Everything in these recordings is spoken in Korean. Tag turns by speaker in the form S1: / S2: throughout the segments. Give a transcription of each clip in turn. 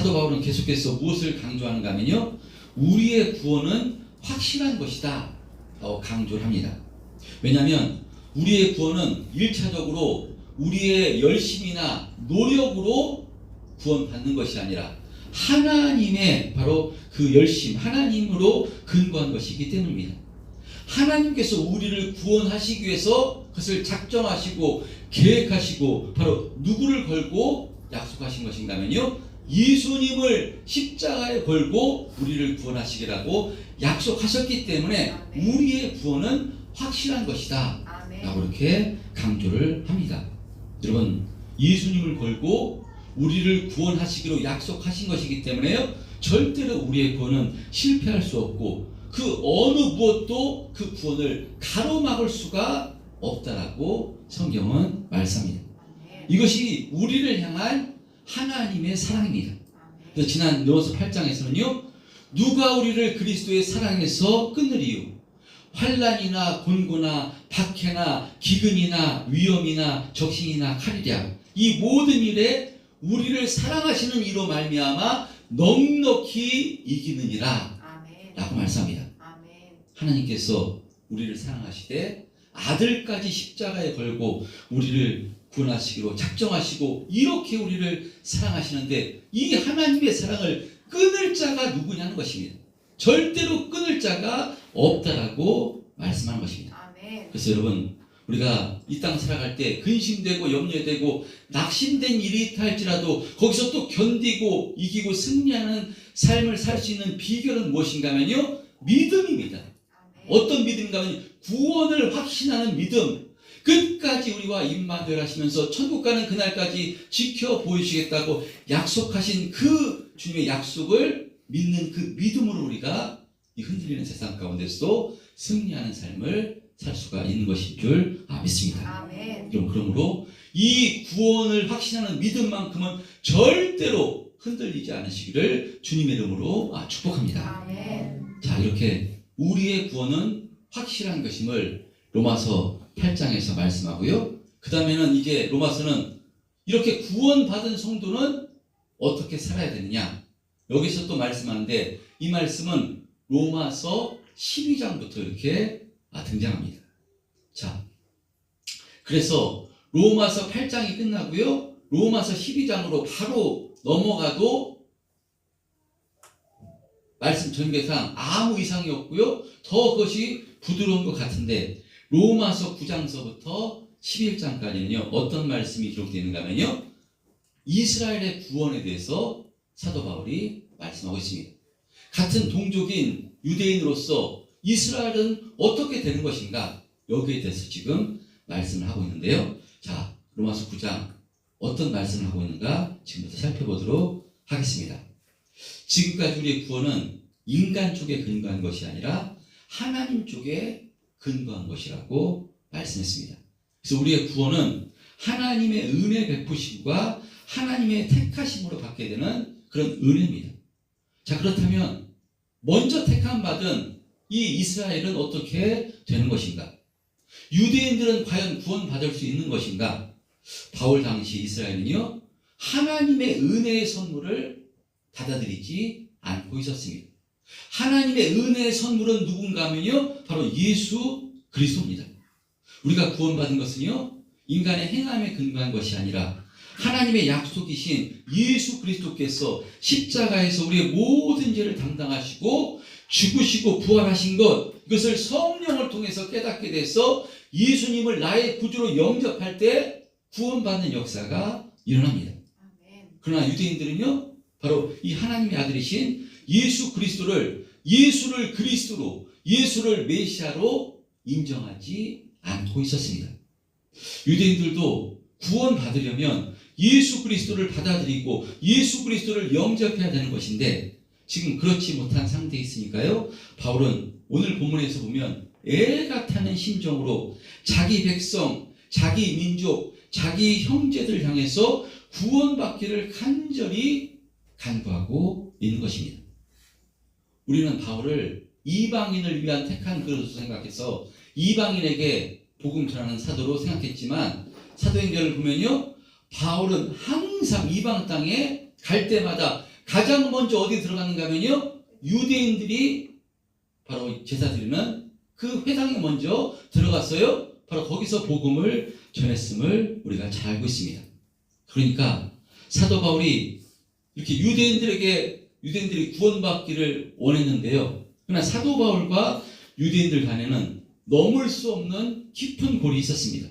S1: 사도 바울은 계속해서 무엇을 강조하는가 하면요, 우리의 구원은 확실한 것이다 라고 강조를 합니다. 왜냐하면 우리의 구원은 1차적으로 우리의 열심이나 노력으로 구원받는 것이 아니라 하나님의 바로 그 열심, 하나님으로 근거한 것이기 때문입니다. 하나님께서 우리를 구원하시기 위해서 그것을 작정하시고 계획하시고 바로 누구를 걸고 약속하신 것인가 하면요, 예수님을 십자가에 걸고 우리를 구원하시기라고 약속하셨기 때문에 우리의 구원은 확실한 것이다 라고 이렇게 강조를 합니다. 여러분, 예수님을 걸고 우리를 구원하시기로 약속하신 것이기 때문에요, 절대로 우리의 구원은 실패할 수 없고 그 어느 무엇도 그 구원을 가로막을 수가 없다라고 성경은 말씀합니다. 이것이 우리를 향한 하나님의 사랑입니다. 그래서 지난 로마서 8장에서는요, 누가 우리를 그리스도의 사랑에서 끊으리요? 환난이나 곤고나 박해나 기근이나 위험이나 적신이나 칼이랴. 이 모든 일에 우리를 사랑하시는 이로 말미암아 넉넉히 이기느니라 라고 말씀합니다. 하나님께서 우리를 사랑하시되 아들까지 십자가에 걸고 우리를 구원하시기로 작정하시고 이렇게 우리를 사랑하시는데, 이 하나님의 사랑을 끊을 자가 누구냐는 것입니다. 절대로 끊을 자가 없다라고 말씀하는 것입니다. 그래서 여러분, 우리가 이 땅 살아갈 때 근심되고 염려되고 낙심된 일이 있다 할지라도 거기서 또 견디고 이기고 승리하는 삶을 살 수 있는 비결은 무엇인가 하면요, 믿음입니다. 어떤 믿음인가 하면 구원을 확신하는 믿음, 끝까지 우리와 임마누엘 천국 가는 그날까지 지켜 보이시겠다고 약속하신 그 주님의 약속을 믿는 그 믿음으로 우리가 이 흔들리는 세상 가운데서도 승리하는 삶을 살 수가 있는 것인 줄 믿습니다. 그러므로 이 구원을 확신하는 믿음만큼은 절대로 흔들리지 않으시기를 주님의 이름으로 축복합니다. 자, 이렇게 우리의 구원은 확실한 것임을 로마서 8장에서 말씀하고요, 그 다음에는 이제 로마서는 이렇게 구원받은 성도는 어떻게 살아야 되느냐, 여기서 또 말씀하는데 이 말씀은 로마서 12장부터 이렇게 등장합니다. 자, 그래서 로마서 8장이 끝나고요, 로마서 12장으로 바로 넘어가도 말씀 전개상 아무 이상이 없고요, 더 그것이 부드러운 것 같은데 로마서 9장서부터 11장까지는요 어떤 말씀이 기록되어 있는가 하면요, 이스라엘의 구원에 대해서 사도 바울이 말씀하고 있습니다. 같은 동족인 유대인으로서 이스라엘은 어떻게 되는 것인가, 여기에 대해서 지금 말씀을 하고 있는데요. 자, 로마서 9장 어떤 말씀을 하고 있는가 지금부터 살펴보도록 하겠습니다. 지금까지 우리의 구원은 인간 쪽에 근거한 것이 아니라 하나님 쪽에 근거한 것이라고 말씀했습니다. 그래서 우리의 구원은 하나님의 은혜 베푸심과 하나님의 택하심으로 받게 되는 그런 은혜입니다. 자, 그렇다면 먼저 택함 받은 이 이스라엘은 어떻게 되는 것인가? 유대인들은 과연 구원받을 수 있는 것인가? 바울 당시 이스라엘은요, 하나님의 은혜의 선물을 받아들이지 않고 있었습니다. 하나님의 은혜의 선물은 누군가 하면요, 바로 예수 그리스도입니다. 우리가 구원받은 것은요, 인간의 행함에 근거한 것이 아니라 하나님의 약속이신 예수 그리스도께서 십자가에서 우리의 모든 죄를 담당하시고 죽으시고 부활하신 것, 이것을 성령을 통해서 깨닫게 돼서 예수님을 나의 구주로 영접할 때 구원받는 역사가 일어납니다. 그러나 유대인들은요, 바로 이 하나님의 아들이신 예수 그리스도를, 예수를 그리스도로, 예수를 메시아로 인정하지 않고 있었습니다. 유대인들도 구원받으려면 예수 그리스도를 받아들이고 예수 그리스도를 영접해야 되는 것인데 지금 그렇지 못한 상태에 있으니까요, 바울은 오늘 본문에서 보면 애가 타는 심정으로 자기 백성, 자기 민족, 자기 형제들 향해서 구원받기를 간절히 간구하고 있는 것입니다. 우리는 바울을 이방인을 위한 택한 그릇으로 생각해서 이방인에게 복음 전하는 사도로 생각했지만 사도행전을 보면요, 바울은 항상 이방 땅에 갈 때마다 가장 먼저 어디 들어가는가 하면요, 유대인들이 바로 제사 드리는 그 회당에 먼저 들어갔어요. 바로 거기서 복음을 전했음을 우리가 잘 알고 있습니다. 그러니까 사도 바울이 이렇게 유대인들이 구원받기를 원했는데요. 그러나 사도 바울과 유대인들 간에는 넘을 수 없는 깊은 골이 있었습니다.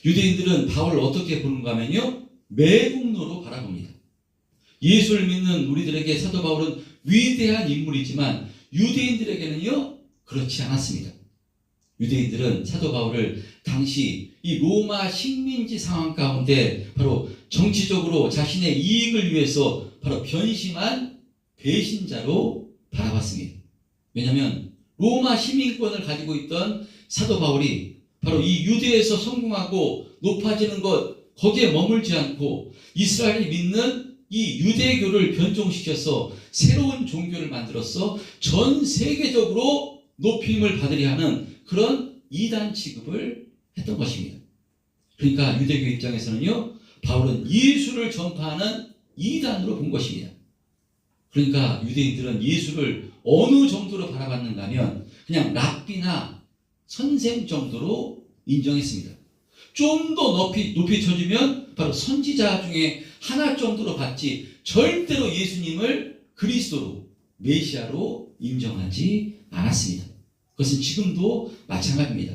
S1: 유대인들은 바울을 어떻게 보는가 하면요, 매국노로 바라봅니다. 예수를 믿는 우리들에게 사도 바울은 위대한 인물이지만 유대인들에게는요, 그렇지 않았습니다. 유대인들은 사도 바울을 당시 이 로마 식민지 상황 가운데 바로 정치적으로 자신의 이익을 위해서 바로 변심한 배신자로 바라봤습니다. 왜냐하면 로마 시민권을 가지고 있던 사도 바울이 바로 이 유대에서 성공하고 높아지는 것, 거기에 머물지 않고 이스라엘이 믿는 이 유대교를 변종시켜서 새로운 종교를 만들어서 전 세계적으로 높임을 받으려 하는 그런 이단 취급을 했던 것입니다. 그러니까 유대교 입장에서는요, 바울은 예수를 전파하는 이단으로 본 것입니다. 그러니까 유대인들은 예수를 어느 정도로 바라봤는가 하면 그냥 랍비나 선생 정도로 인정했습니다. 좀 더 높이 쳐주면 바로 선지자 중에 하나 정도로 봤지 절대로 예수님을 그리스도로, 메시아로 인정하지 않았습니다. 그것은 지금도 마찬가지입니다.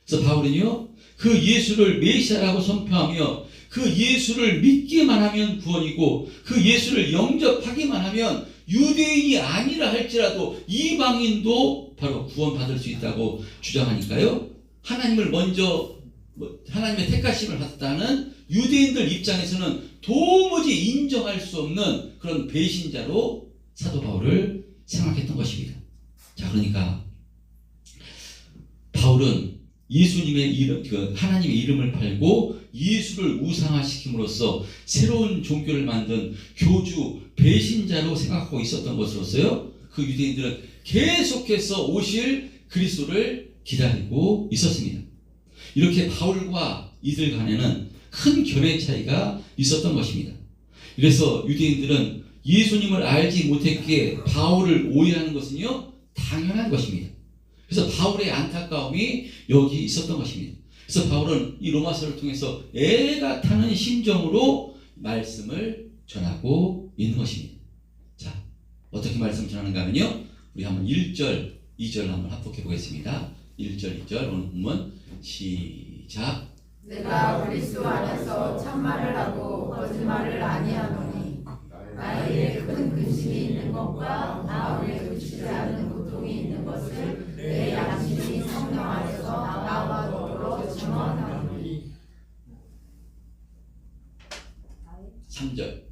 S1: 그래서 바울은요, 그 예수를 메시아라고 선포하며 그 예수를 믿기만 하면 구원이고 그 예수를 영접하기만 하면 유대인이 아니라 할지라도 이방인도 바로 구원받을 수 있다고 주장하니까요, 하나님을 먼저 하나님의 택하심을 받았다는 유대인들 입장에서는 도무지 인정할 수 없는 그런 배신자로 사도 바울을 생각했던 것입니다. 자, 그러니까 바울은 예수님의 이름, 하나님의 이름을 팔고 예수를 우상화시킴으로써 새로운 종교를 만든 교주, 배신자로 생각하고 있었던 것으로서요, 그 유대인들은 계속해서 오실 그리스도를 기다리고 있었습니다. 이렇게 바울과 이들 간에는 큰 견해 차이가 있었던 것입니다. 그래서 유대인들은 예수님을 알지 못했기에 바울을 오해하는 것은요, 당연한 것입니다. 그래서 바울의 안타까움이 여기 있었던 것입니다. 그래서 바울은 이 로마서를 통해서 애가 타는 심정으로 말씀을 전하고 있는 것입니다. 자, 어떻게 말씀을 전하는가 하면요, 우리 한번 1절, 2절 한번 합독해 보겠습니다. 1절, 2절 오늘 본문 시작.
S2: 내가 그리스도 안에서 참말을 하고 거짓말을 아니하노니 나에게 큰 근심이 있는 것과 마음에 그치지 않는 고통이 있는 것을 내 양심이 성령 안에서 나와 더불어 증언하노니.
S1: 3절.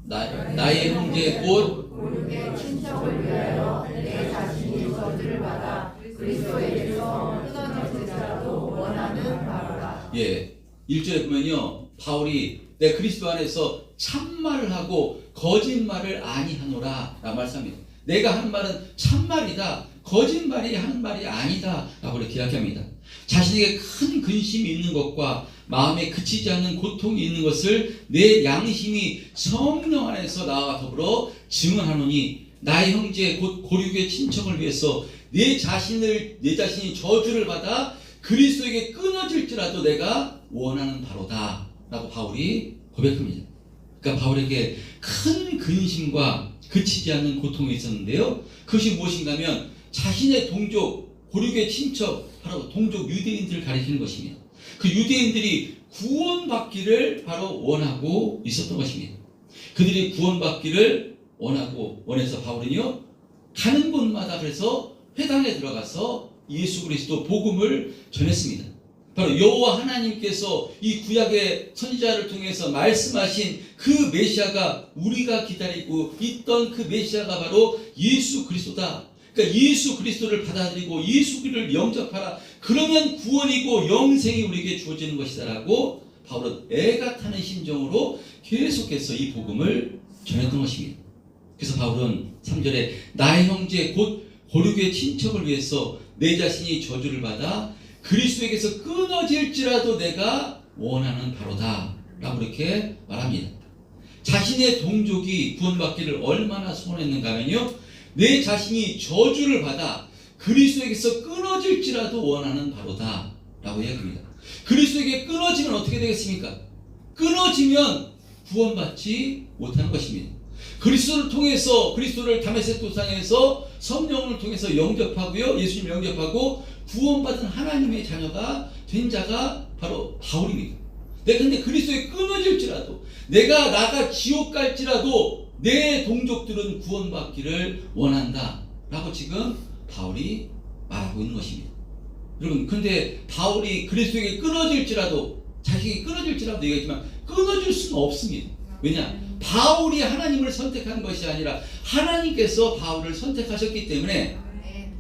S1: 나의 형제 곧
S2: 고륙의 친척을 위하여 내 자신이 저주를 받아 그리스도에게서 끊어질지라도 원하는 바로라.
S1: 예, 1절에 보면요, 바울이 내 그리스도 안에서 참말을 하고 거짓말을 아니하노라 라고 말씀합니다. 내가 한 말은 참말이다, 거짓말이 하는 말이 아니다 라고 이렇게 이야기합니다. 자신에게 큰 근심이 있는 것과 마음에 그치지 않는 고통이 있는 것을 내 양심이 성령 안에서 나와 더불어 증언하노니 나의 형제 곧 고륙의 친척을 위해서 내 자신이 저주를 받아 그리스도에게 끊어질지라도 내가 원하는 바로다 라고 바울이 고백합니다. 그러니까 바울에게 큰 근심과 그치지 않는 고통이 있었는데요, 그것이 무엇인가 하면 자신의 동족, 고륙의 친척, 바로 동족 유대인들을 가리키는 것입니다. 그 유대인들이 구원받기를 바로 원하고 있었던 것입니다. 그들이 구원받기를 원해서 바울은요, 가는 곳마다 그래서 회당에 들어가서 예수 그리스도 복음을 전했습니다. 바로 여호와 하나님께서 이 구약의 선지자를 통해서 말씀하신 그 메시아가, 우리가 기다리고 있던 그 메시아가 바로 예수 그리스도다. 그러니까 예수 그리스도를 받아들이고 예수 그리스도를 영접하라. 그러면 구원이고 영생이 우리에게 주어지는 것이다라고 바울은 애가 타는 심정으로 계속해서 이 복음을 전했던 것입니다. 그래서 바울은 3절에 나의 형제 곧 고륙의 친척을 위해서 내 자신이 저주를 받아 그리스도에게서 끊어질지라도 내가 원하는 바로다 라고 이렇게 말합니다. 자신의 동족이 구원받기를 얼마나 소원했는가 하면요, 내 자신이 저주를 받아 그리스도에게서 끊어질지라도 원하는 바로다 라고 이야기합니다. 그리스도에게 끊어지면 어떻게 되겠습니까? 끊어지면 구원받지 못하는 것입니다. 그리스도를 통해서, 그리스도를 다메섹 도상에서 성령을 통해서 영접하고요, 예수님을 영접하고 구원받은 하나님의 자녀가 된 자가 바로 바울입니다. 근데 그리스도에 끊어질지라도, 내가 나가 지옥 갈지라도 내 동족들은 구원받기를 원한다 라고 지금 바울이 말하고 있는 것입니다. 여러분, 근데 바울이 그리스도에게 끊어질지라도, 자식이 끊어질지라도 얘기하지만 끊어질 수는 없습니다. 왜냐? 바울이 하나님을 선택한 것이 아니라 하나님께서 바울을 선택하셨기 때문에,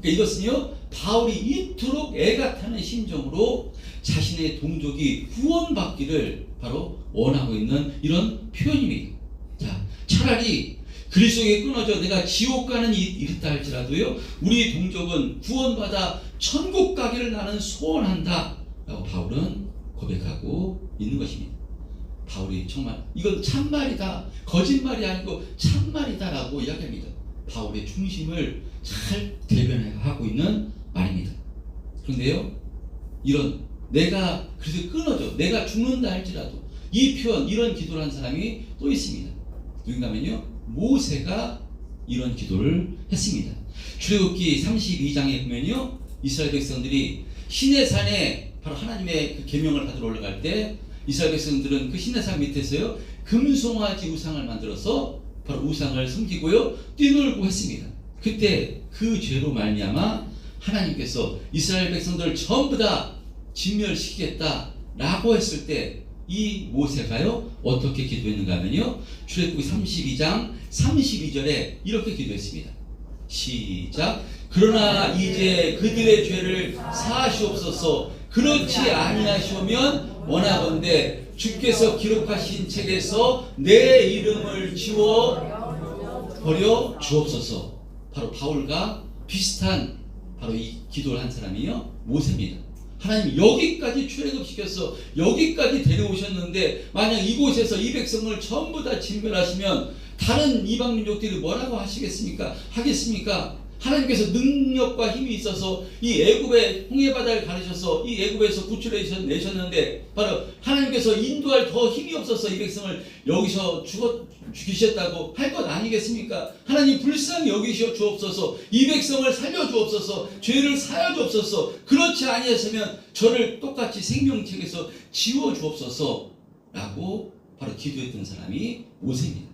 S1: 그러니까 이것은요, 바울이 이토록 애가 타는 심정으로 자신의 동족이 구원받기를 바로 원하고 있는 이런 표현입니다. 자, 차라리 그리스도에게 끊어져 내가 지옥 가는 일이 있다 할지라도요, 우리 동족은 구원받아 천국 가기를 나는 소원한다 라고 바울은 고백하고 있는 것입니다. 바울이 정말 이건 참말이다, 거짓말이 아니고 참말이다 라고 이야기합니다. 바울의 중심을 잘 대변하고 있는 말입니다. 그런데요, 이런 내가 그래서 끊어져 내가 죽는다 할지라도, 이 표현, 이런 기도를 한 사람이 또 있습니다. 누군가 하면요, 모세가 이런 기도를 했습니다. 출애굽기 32장에 보면요, 이스라엘 백성들이 시내산에 바로 하나님의 그 계명을 받으러 올라갈 때 이스라엘 백성들은 그 시내산 밑에서요, 금송아지 우상을 만들어서 바로 우상을 섬기고요, 뛰놀고 했습니다. 그때 그 죄로 말미암아 하나님께서 이스라엘 백성들을 전부 다 진멸시키겠다 라고 했을 때 이 모세가요 어떻게 기도했는가 하면요, 출애굽기 32장 32절에 이렇게 기도했습니다. 시작. 그러나 이제 그들의 죄를 사하시옵소서. 그렇지 아니하시오면 원하건대 주께서 기록하신 책에서 내 이름을 지워 버려 주옵소서. 바로 바울과 비슷한 바로 이 기도를 한 사람이요, 모세입니다. 하나님 여기까지 출애굽시켜서 여기까지 데려오셨는데 만약 이곳에서 이 백성을 전부 다 진멸하시면 다른 이방 민족들이 뭐라고 하시겠습니까? 하겠습니까? 하나님께서 능력과 힘이 있어서 이 애굽의 홍해바다를 가르셔서 이 애굽에서 구출해내셨는데 바로 하나님께서 인도할 더 힘이 없어서 이 백성을 여기서 죽이셨다고 할 것 아니겠습니까? 하나님 불쌍히 여기셔 주옵소서. 이 백성을 살려 주옵소서. 죄를 사여 주옵소서. 그렇지 아니하시면 저를 똑같이 생명책에서 지워 주옵소서 라고 바로 기도했던 사람이 모세입니다.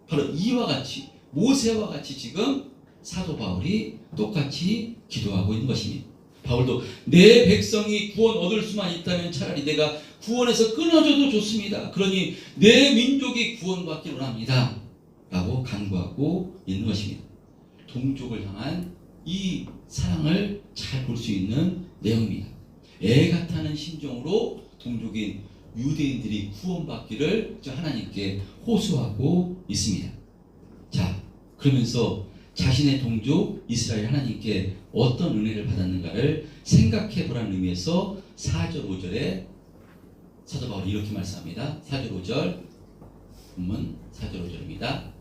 S1: 바로 이와 같이, 모세와 같이 지금 사도 바울이 똑같이 기도하고 있는 것입니다. 바울도 내 백성이 구원 얻을 수만 있다면 차라리 내가 구원에서 끊어져도 좋습니다. 그러니 내 민족이 구원받기를 원합니다 라고 간구하고 있는 것입니다. 동족을 향한 이 사랑을 잘 볼 수 있는 내용입니다. 애가 타는 심정으로 동족인 유대인들이 구원받기를 하나님께 호소하고 있습니다. 자, 그러면서 자신의 동족 이스라엘 하나님께 어떤 은혜를 받았는가를 생각해 보라는 의미에서 4절 5절에 사도 바울이 이렇게 말씀합니다. 4절 5절 본문 4절 5절입니다.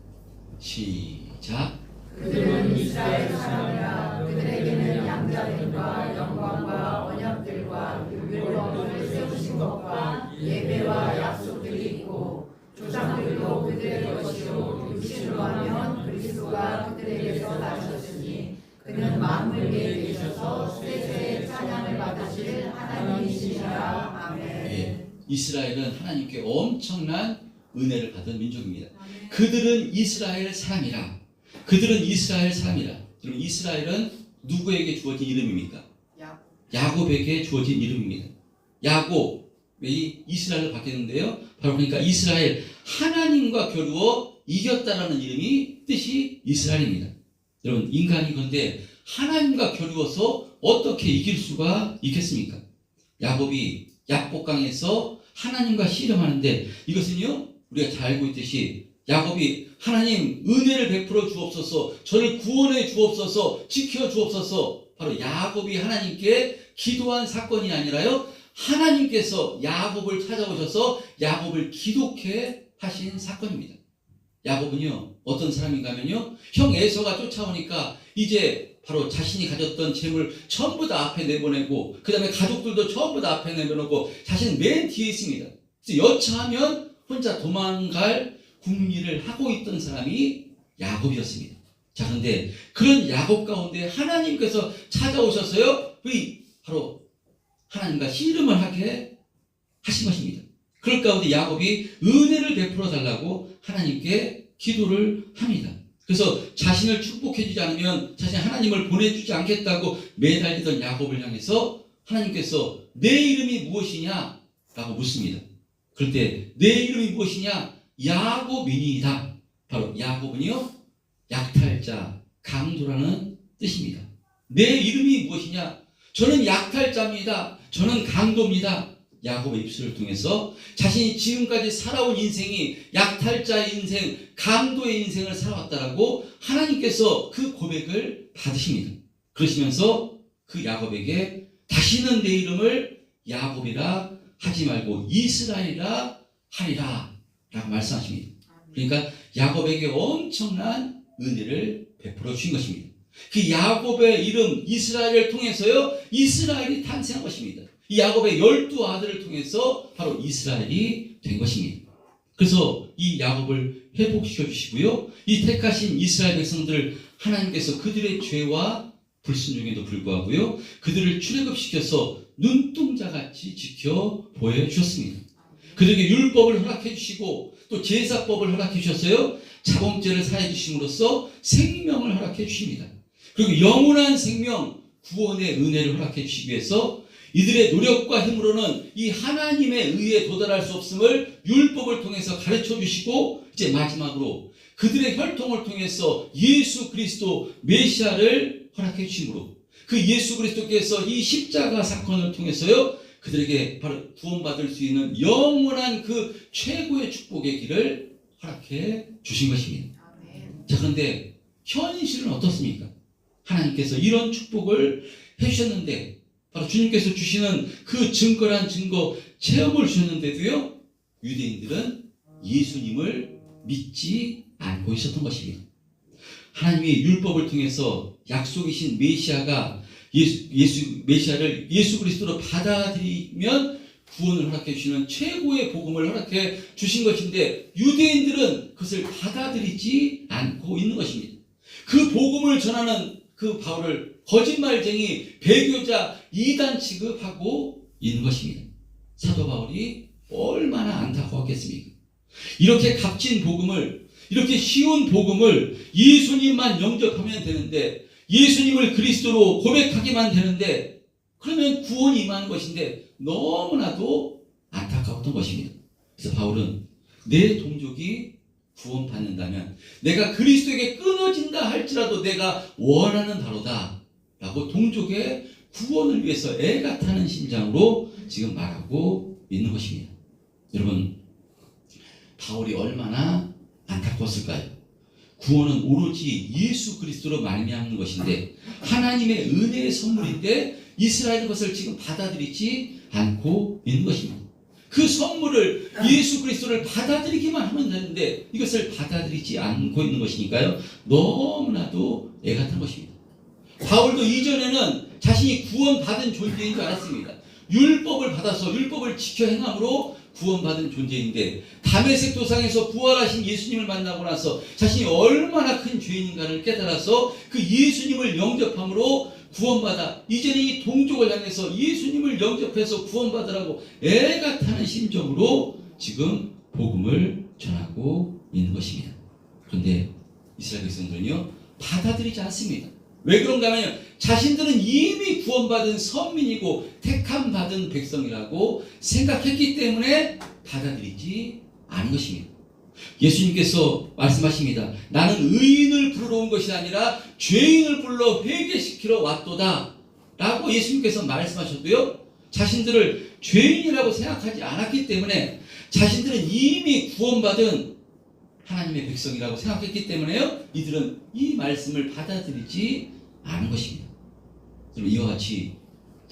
S1: 시작.
S2: 그들은 이스라엘 사람이라 그들에게는 양자들과 영광과 언약들과 율법을 세우신 것과 예배와 약속들이 있고 조상들도 그들의 것이요 육신으로 하면 그리스도가 그들에게서 나셨으니 그는 만물 위에 계셔서 세세의 찬양을 받으실 하나님이시니라. 아멘.
S1: 네, 이스라엘은 하나님께 엄청난 은혜를 받은 민족입니다. 그들은 이스라엘 사람이라. 그들은 이스라엘 사람이라. 여러분, 이스라엘은 누구에게 주어진 이름입니까? 야곱에게 주어진 이름입니다. 야곱, 왜 이스라엘로 바뀌었는데요? 바로 그러니까 이스라엘, 하나님과 겨루어 이겼다라는 이름이 뜻이 이스라엘입니다. 여러분, 인간이 그런데 하나님과 겨루어서 어떻게 이길 수가 있겠습니까? 야곱이 약복강에서 하나님과 씨름하는데 이것은요, 우리가 잘 알고 있듯이 야곱이 하나님 은혜를 베풀어 주옵소서, 저를 구원해 주옵소서, 지켜 주옵소서, 바로 야곱이 하나님께 기도한 사건이 아니라요, 하나님께서 야곱을 찾아오셔서 야곱을 기독해 하신 사건입니다. 야곱은요 어떤 사람인가 하면요, 형 에서가 쫓아오니까 이제 바로 자신이 가졌던 재물 전부 다 앞에 내보내고 그 다음에 가족들도 전부 다 앞에 내보내고 자신은 맨 뒤에 있습니다. 그래서 여차하면 혼자 도망갈 궁리를 하고 있던 사람이 야곱이었습니다. 자, 그런데 그런 야곱 가운데 하나님께서 찾아오셨어요. 바로 하나님과 씨름을 하게 하신 것입니다. 그럴 가운데 야곱이 은혜를 베풀어 달라고 하나님께 기도를 합니다. 그래서 자신을 축복해 주지 않으면 자신 하나님을 보내주지 않겠다고 매달리던 야곱을 향해서 하나님께서 내 이름이 무엇이냐? 라고 묻습니다. 그럴 때 내 이름이 무엇이냐? 야곱이니이다. 바로 야곱은요 약탈자, 강도라는 뜻입니다. 내 이름이 무엇이냐? 저는 약탈자입니다. 저는 강도입니다. 야곱의 입술을 통해서 자신이 지금까지 살아온 인생이 약탈자의 인생, 강도의 인생을 살아왔다라고 하나님께서 그 고백을 받으십니다. 그러시면서 그 야곱에게 다시는 내 이름을 야곱이라 하지 말고 이스라엘이라 하리라 라고 말씀하십니다. 그러니까 야곱에게 엄청난 은혜를 베풀어 주신 것입니다. 그 야곱의 이름 이스라엘을 통해서요 이스라엘이 탄생한 것입니다. 이 야곱의 12아들을 통해서 바로 이스라엘이 된 것입니다. 그래서 이 야곱을 회복시켜 주시고요, 이 택하신 이스라엘 백성들 하나님께서 그들의 죄와 불순종에도 불구하고요 그들을 출애굽시켜서 눈동자같이 지켜 보여주셨습니다. 그들에게 율법을 허락해 주시고 또 제사법을 허락해 주셨어요. 자범죄를 사해 주심으로써 생명을 허락해 주십니다. 그리고 영원한 생명, 구원의 은혜를 허락해 주시기 위해서 이들의 노력과 힘으로는 이 하나님의 의에 도달할 수 없음을 율법을 통해서 가르쳐 주시고, 이제 마지막으로 그들의 혈통을 통해서 예수 그리스도 메시아를 허락해 주심으로 그 예수 그리스도께서 이 십자가 사건을 통해서요 그들에게 바로 구원받을 수 있는 영원한 그 최고의 축복의 길을 허락해 주신 것입니다. 자, 그런데 현실은 어떻습니까? 하나님께서 이런 축복을 해주셨는데 바로 주님께서 주시는 그 증거란 증거 체험을 주셨는데도요 유대인들은 예수님을 믿지 않고 있었던 것입니다. 하나님이 율법을 통해서 약속이신 메시아가 메시아를 예수 그리스도로 받아들이면 구원을 허락해 주시는 최고의 복음을 허락해 주신 것인데 유대인들은 그것을 받아들이지 않고 있는 것입니다. 그 복음을 전하는 그 바울을 거짓말쟁이, 배교자, 이단 취급하고 있는 것입니다. 사도 바울이 얼마나 안타까웠겠습니까? 이렇게 값진 복음을, 이렇게 쉬운 복음을 예수님만 영접하면 되는데, 예수님을 그리스도로 고백하기만 되는데, 그러면 구원이 임하는 것인데 너무나도 안타까웠던 것입니다. 그래서 바울은 내 동족이 구원받는다면 내가 그리스도에게 끊어진다 할지라도 내가 원하는 바로다 라고 동족의 구원을 위해서 애가 타는 심장으로 지금 말하고 있는 것입니다. 여러분, 바울이 얼마나 안타까웠을까요? 구원은 오로지 예수 그리스도로 말미암는 것인데 하나님의 은혜의 선물인데 이스라엘은 그것을 지금 받아들이지 않고 있는 것입니다. 그 선물을 예수 그리스도를 받아들이기만 하면 되는데 이것을 받아들이지 않고 있는 것이니까요 너무나도 애가 탄 것입니다. 바울도 이전에는 자신이 구원받은 존재인 줄 알았습니다. 율법을 받아서 율법을 지켜 행함으로 구원받은 존재인데 다메섹 도상에서 부활하신 예수님을 만나고 나서 자신이 얼마나 큰 죄인인가를 깨달아서 그 예수님을 영접함으로 구원받아 이제는 이 동족을 향해서 예수님을 영접해서 구원받으라고 애가 타는 심정으로 지금 복음을 전하고 있는 것입니다. 그런데 이스라엘 백성들은요 받아들이지 않습니다. 왜 그런가 하면 자신들은 이미 구원받은 선민이고 택함받은 백성이라고 생각했기 때문에 받아들이지 않은 것입니다. 예수님께서 말씀하십니다. 나는 의인을 부르러 온 것이 아니라 죄인을 불러 회개시키러 왔도다 라고 예수님께서 말씀하셨고요. 자신들을 죄인이라고 생각하지 않았기 때문에 자신들은 이미 구원받은 하나님의 백성이라고 생각했기 때문에요. 이들은 이 말씀을 받아들이지 않은 것입니다. 이와 같이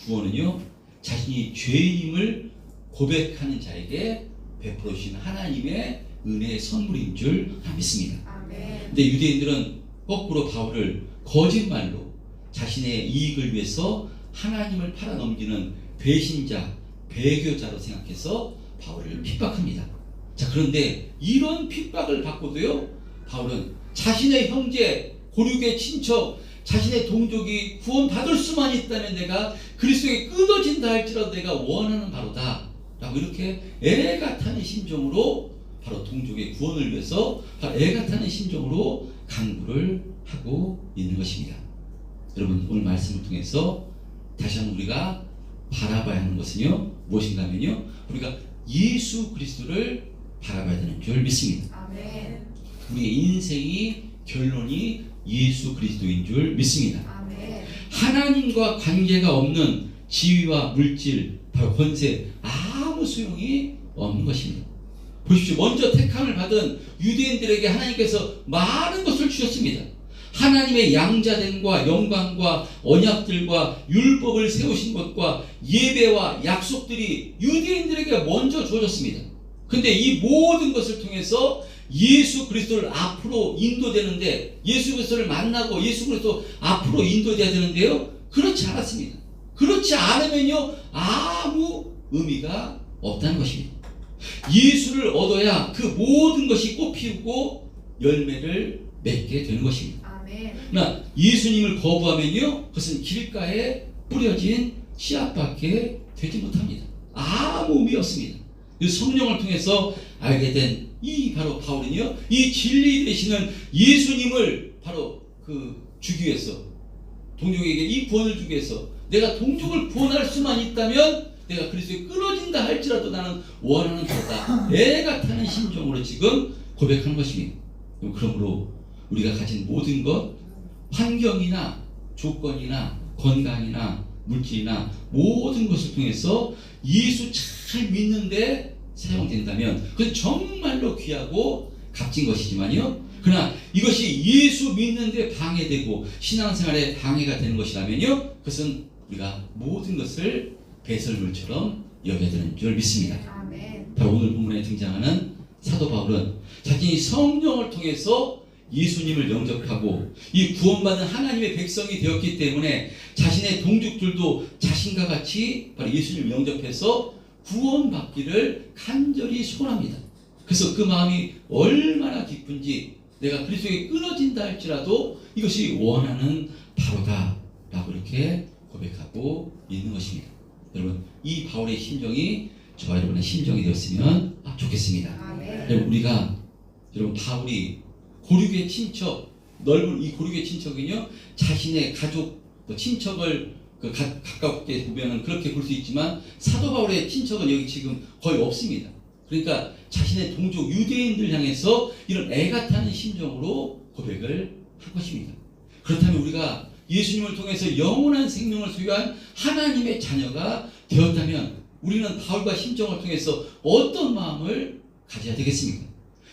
S1: 구원은요. 자신이 죄인임을 고백하는 자에게 베풀어 주신 하나님의 은혜의 선물인 줄 믿습니다.
S2: 아멘.
S1: 근데 유대인들은 거꾸로 바울을 거짓말로 자신의 이익을 위해서 하나님을 팔아넘기는 배신자, 배교자로 생각해서 바울을 핍박합니다. 자, 그런데 이런 핍박을 받고도요, 바울은 자신의 형제, 고륙의 친척, 자신의 동족이 구원받을 수만 있다면 내가 그리스도에 끊어진다 할지라도 내가 원하는 바로다 라고 이렇게 애가 타는 심정으로 바로 동족의 구원을 위해서 바로 애가 타는 심정으로 강구를 하고 있는 것입니다. 여러분, 오늘 말씀을 통해서 다시 한번 우리가 바라봐야 하는 것은요, 무엇인가 하면요, 우리가 예수 그리스도를 바라봐야 되는 줄 믿습니다.
S2: 아멘.
S1: 우리의 인생이 결론이 예수 그리스도인 줄 믿습니다.
S2: 아멘.
S1: 하나님과 관계가 없는 지위와 물질, 바로 권세, 아무 소용이 없는 것입니다. 보십시오. 먼저 택함을 받은 유대인들에게 하나님께서 많은 것을 주셨습니다. 하나님의 양자됨과 영광과 언약들과 율법을 세우신 것과 예배와 약속들이 유대인들에게 먼저 주어졌습니다. 근데 이 모든 것을 통해서 예수 그리스도를 앞으로 인도되는데, 예수 그리스도를 만나고 예수 그리스도 앞으로 인도돼야 되는데요, 그렇지 않았습니다. 그렇지 않으면요, 아무 의미가 없다는 것입니다. 예수를 얻어야 그 모든 것이 꽃피우고 열매를 맺게 되는 것입니다.
S2: 아멘.
S1: 그러나 예수님을 거부하면요, 그것은 길가에 뿌려진 씨앗밖에 되지 못합니다. 아무 의미 없습니다. 성령을 통해서 알게 된 이 바로 바울은요, 이 진리 되시는 예수님을 바로 주기 위해서, 동족에게 이 구원을 주기 위해서, 내가 동족을 구원할 수만 있다면 내가 그리스도에 끊어진다 할지라도 나는 원하는 거다, 애가 타는 심정으로 지금 고백하는 것입니다. 그러므로 우리가 가진 모든 것, 환경이나 조건이나 건강이나 물질이나 모든 것을 통해서 예수 잘 믿는데 사용된다면 그건 정말로 귀하고 값진 것이지만요, 그러나 이것이 예수 믿는데 방해되고 신앙생활에 방해가 되는 것이라면요, 그것은 우리가 모든 것을 배설물처럼 여겨야 되는 줄 믿습니다.
S2: 아멘.
S1: 바로 오늘 본문에 등장하는 사도 바울은 자신이 성령을 통해서 예수님을 영접하고 이 구원받은 하나님의 백성이 되었기 때문에 자신의 동족들도 자신과 같이 바로 예수님을 영접해서 구원받기를 간절히 소원합니다. 그래서 그 마음이 얼마나 기쁜지, 내가 그리스도에 끊어진다 할지라도 이것이 원하는 바로다 라고 이렇게 고백하고 있는 것입니다. 여러분, 이 바울의 심정이 저와 여러분의 심정이 되었으면 좋겠습니다.
S2: 아멘.
S1: 여러분, 바울이 고륙의 친척, 넓은 이 고륙의 친척은요, 자신의 가족, 친척을 가깝게 보면은 그렇게 볼 수 있지만 사도 바울의 친척은 여기 지금 거의 없습니다. 그러니까 자신의 동족 유대인들 향해서 이런 애가 타는 심정으로 고백을 한 것입니다. 그렇다면 우리가 예수님을 통해서 영원한 생명을 소유한 하나님의 자녀가 되었다면 우리는 바울과 심정을 통해서 어떤 마음을 가져야 되겠습니까?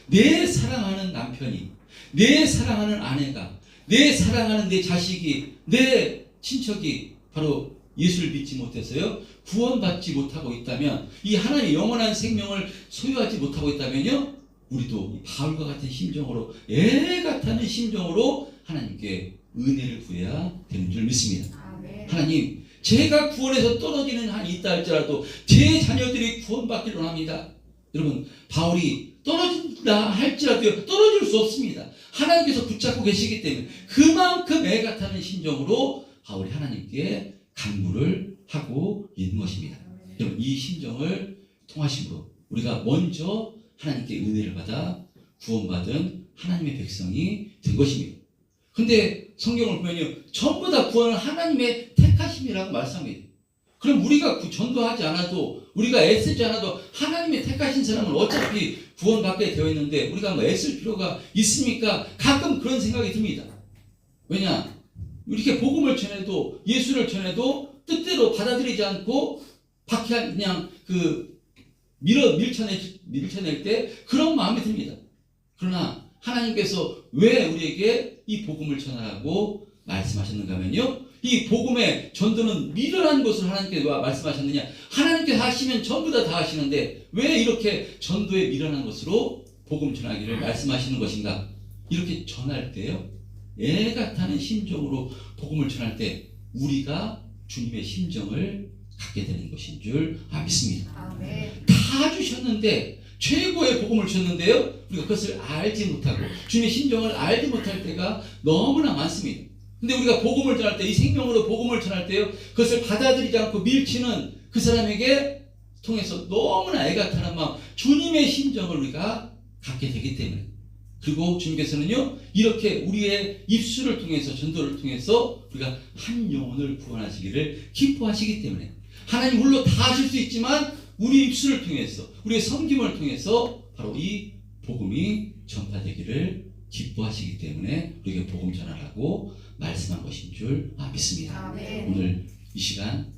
S1: 내 사랑하는 남편이, 내 사랑하는 아내가, 내 사랑하는 내 자식이, 내 친척이 바로 예수를 믿지 못해서요, 구원받지 못하고 있다면, 이 하나님의 영원한 생명을 소유하지 못하고 있다면요, 우리도 바울과 같은 심정으로, 애가 타는 심정으로 하나님께 은혜를 구해야 되는 줄 믿습니다.
S2: 아멘.
S1: 하나님, 제가 구원에서 떨어지는 한이 있다 할지라도 제 자녀들이 구원받기를 원합니다. 여러분, 바울이 떨어진다 할지라도 떨어질 수 없습니다. 하나님께서 붙잡고 계시기 때문에 그만큼 애가 타는 심정으로 바울이 하나님께 간구를 하고 있는 것입니다. 여러분, 이 심정을 통하심으로 우리가 먼저 하나님께 은혜를 받아 구원받은 하나님의 백성이 된 것입니다. 근데 성경을 보면요, 전부 다 구원은 하나님의 택하심이라고 말씀합니다. 그럼 우리가 전도하지 않아도, 우리가 애쓰지 않아도 하나님의 택하신 사람은 어차피 구원받게 되어 있는데 우리가 뭐 애쓸 필요가 있습니까? 가끔 그런 생각이 듭니다. 왜냐? 이렇게 복음을 전해도, 예수를 전해도 뜻대로 받아들이지 않고 그냥 밀쳐낼 때 그런 마음이 듭니다. 그러나 하나님께서 왜 우리에게 이 복음을 전하라고 말씀하셨는가 하면요, 이 복음의 전도는 미련한 것을 하나님께서 말씀하셨느냐? 하나님께서 하시면 전부 다 하시는데 왜 이렇게 전도에 미련한 것으로 복음 전하기를 말씀하시는 것인가? 이렇게 전할 때요, 애가 타는 심정으로 복음을 전할 때 우리가 주님의 심정을 갖게 되는 것인 줄 믿습니다.
S2: 아멘.
S1: 다 주셨는데, 최고의 복음을 주셨는데요, 우리가 그것을 알지 못하고 주님의 심정을 알지 못할 때가 너무나 많습니다. 근데 우리가 복음을 전할 때, 이 생명으로 복음을 전할 때요, 그것을 받아들이지 않고 밀치는 그 사람에게 통해서 너무나 애가 타는 마음, 주님의 심정을 우리가 갖게 되기 때문에, 그리고 주님께서는요, 이렇게 우리의 입술을 통해서, 전도를 통해서 우리가 한 영혼을 구원하시기를 기뻐하시기 때문에, 하나님 홀로 다 하실 수 있지만 우리 입술을 통해서, 우리의 섬김을 통해서 바로 이 복음이 전파되기를 기뻐하시기 때문에 우리에게 복음 전하라고 말씀한 것인 줄 믿습니다.
S2: 아멘.
S1: 오늘 이 시간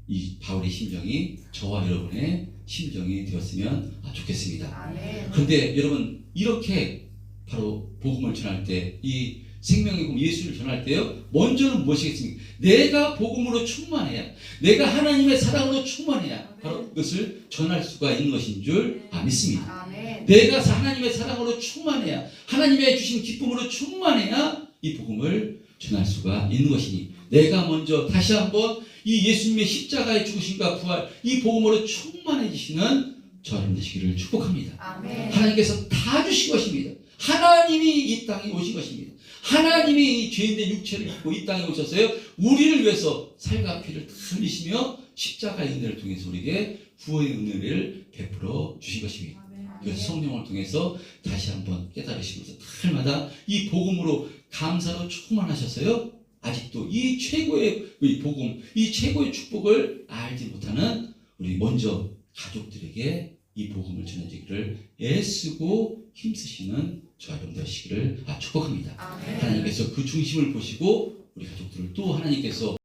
S1: 이 바울의 심정이 저와 여러분의 심정이 되었으면 좋겠습니다.
S2: 아멘.
S1: 그런데 여러분, 이렇게 바로 복음을 전할 때, 이 생명의 복음 예수를 전할 때요, 먼저는 무엇이겠습니까? 내가 복음으로 충만해야, 내가 하나님의 사랑으로 충만해야 바로 그것을 전할 수가 있는 것인 줄 믿습니다.
S2: 아멘.
S1: 내가 하나님의 사랑으로 충만해야, 하나님의 주신 기쁨으로 충만해야 이 복음을 전할 수가 있는 것이니, 내가 먼저 다시 한번 이 예수님의 십자가의 죽으심과 부활, 이 복음으로 충만해지시는 저를 되시기를 축복합니다.
S2: 아멘.
S1: 하나님께서 다 주신 것입니다. 하나님이 이 땅에 오신 것입니다. 하나님이 이 죄인된 육체를 입고 이 땅에 오셨어요. 우리를 위해서 살과 피를 다 흘리시며 십자가의 은혜를 통해서 우리에게 구원의 은혜를 베풀어 주신 것입니다. 이것을 성령을 통해서 다시 한번 깨달으시면서 날마다 이 복음으로 감사로 충만하셨어요. 아직도 이 최고의 이 복음, 이 최고의 축복을 알지 못하는 우리 먼저 가족들에게 이 복음을 전해주기를 애쓰고 힘쓰시는 저와 여러분 되시기를 축복합니다.
S2: 아멘.
S1: 하나님께서 그 중심을 보시고 우리 가족들을 또 하나님께서